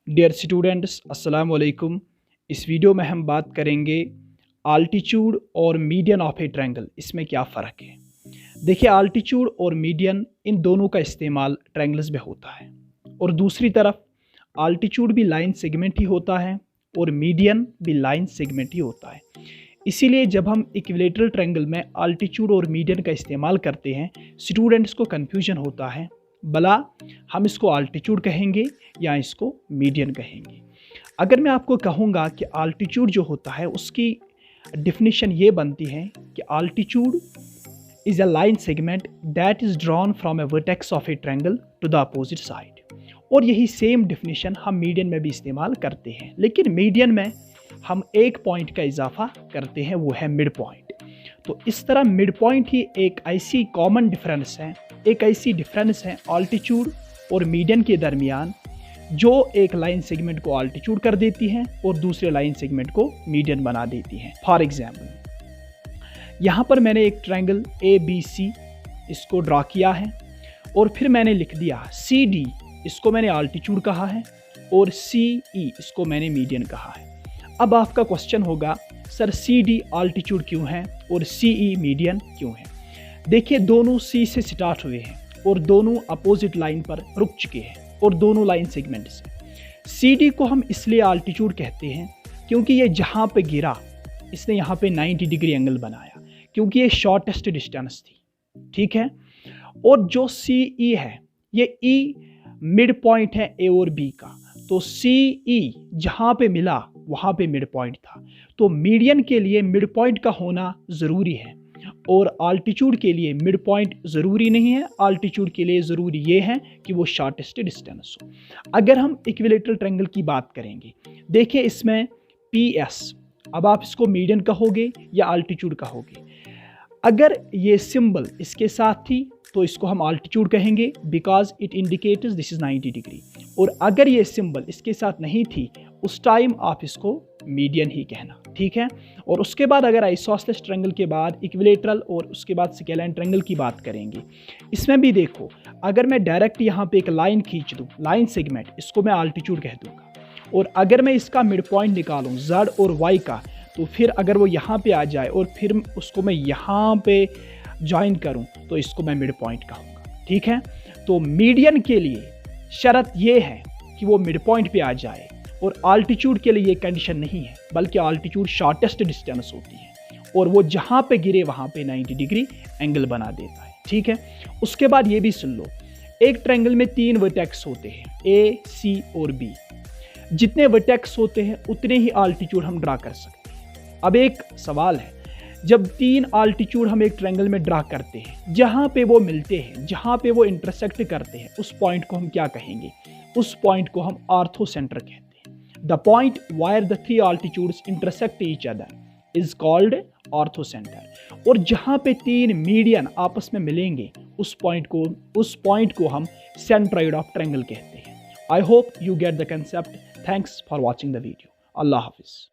Dear students, अस्सलाम वालेकुम। इस वीडियो में हम बात करेंगे आल्टीट्यूड और मीडियन ऑफ ए ट्रायंगल, इसमें क्या फ़र्क है। देखिए, आल्टीट्यूड और मीडियन इन दोनों का इस्तेमाल ट्रायंगल्स में होता है, और दूसरी तरफ आल्टीट्यूड भी लाइन सेगमेंट ही होता है और मीडियन भी लाइन सेगमेंट ही होता है। इसीलिए जब हम इक्विलेटरल ट्रायंगल में आल्टीट्यूड और मीडियन का इस्तेमाल करते हैं, स्टूडेंट्स को कन्फ्यूजन होता है, भला हम इसको आल्टीट्यूड कहेंगे या इसको मीडियन कहेंगे। अगर मैं आपको कहूँगा कि आल्टीट्यूड जो होता है उसकी डिफिनीशन ये बनती है कि altitude is a line segment that is drawn from a vertex of a triangle to the opposite side. और यही सेम डिफिनीशन हम मीडियन में भी इस्तेमाल करते हैं, लेकिन मीडियन में हम एक पॉइंट का इजाफा करते हैं, वो है मिड पॉइंट। तो इस तरह मिड पॉइंट ही एक ऐसी कॉमन डिफरेंस है, एक ऐसी डिफरेंस है आल्टीट्यूड और मीडियन के दरमियान, जो एक लाइन सेगमेंट को आल्टीट्यूड कर देती है और दूसरे लाइन सेगमेंट को मीडियन बना देती है। फॉर एग्जाम्पल, यहाँ पर मैंने एक ट्रायंगल ABC इसको ड्रा किया है और फिर मैंने लिख दिया CD, इसको मैंने आल्टीट्यूड कहा है, और CE इसको मैंने मीडियन कहा है। अब आपका क्वेश्चन होगा, सर CD आल्टीट्यूड क्यों है और CE मीडियन क्यों है? देखिए, दोनों C से स्टार्ट हुए हैं और दोनों अपोजिट लाइन पर रुक चुके हैं और दोनों लाइन सेगमेंट्स हैं। CD को हम इसलिए आल्टीट्यूड कहते हैं क्योंकि ये जहाँ पे गिरा इसने यहाँ पे 90 डिग्री एंगल बनाया, क्योंकि ये शॉर्टेस्ट डिस्टेंस थी, ठीक है। और जो CE है, ये E मिड पॉइंट है A और B का, तो CE जहाँ पे मिला वहाँ पे मिड पॉइंट था। तो मीडियन के लिए मिड पॉइंट का होना ज़रूरी है और आल्टीट्यूड के लिए मिड पॉइंट ज़रूरी नहीं है। आल्टीट्यूड के लिए ज़रूरी ये है कि वो शॉर्टेस्ट डिस्टेंस हो। अगर हम इक्विलेटरल ट्रायंगल की बात करेंगे, देखिए इसमें PS, अब आप इसको मीडियन कहोगे या आल्टीट्यूड कहोगे। अगर ये सिंबल इसके साथ थी तो इसको हम आल्टीट्यूड कहेंगे, because it indicates this is 90 degree. और अगर ये सिंबल इसके साथ नहीं थी, उस टाइम आप इसको मीडियन ही कहना, ठीक है। और उसके बाद अगर आइसोसेलेस ट्रायंगल के बाद इक्विलेटरल और उसके बाद स्केलैन ट्रायंगल की बात करेंगे, इसमें भी देखो, अगर मैं डायरेक्ट यहाँ पे एक लाइन खींच दूँ, लाइन सेगमेंट, इसको मैं आल्टीट्यूड कह दूँगा। और अगर मैं इसका मिड पॉइंट निकालूँ Z और Y का, तो फिर अगर वो यहाँ पे आ जाए और फिर उसको मैं यहाँ पे ज्वाइन करूँ तो इसको मैं मिड पॉइंट कहूँगा, ठीक है। तो मीडियन के लिए शर्त ये है कि वो मिड पॉइंट पे आ जाए, और आल्टीट्यूड के लिए ये कंडीशन नहीं है, बल्कि आल्टीट्यूड शॉर्टेस्ट डिस्टेंस होती है और वो जहाँ पे गिरे वहाँ पे 90 डिग्री एंगल बना देता है, ठीक है। उसके बाद ये भी सुन लो, एक ट्रायंगल में 3 वर्टेक्स होते हैं, A, C और B। जितने वर्टेक्स होते हैं उतने ही आल्टीट्यूड हम ड्रा कर सकते हैं। अब एक सवाल है, जब 3 आल्टीट्यूड हम एक ट्रायंगल में ड्रा करते हैं, जहाँ पे वो मिलते हैं, जहाँ पे वो इंटरसेक्ट करते हैं, उस पॉइंट को हम क्या कहेंगे? उस पॉइंट को हम ऑर्थो सेंटर कहते हैं। The point where the 3 altitudes intersect each other is called orthocentre. और जहाँ पे 3 मीडियन आपस में मिलेंगे, उस पॉइंट को हम सेंट्रॉइड ऑफ ट्रायंगल कहते हैं। I hope you get the concept. Thanks for watching the video. Allah Hafiz.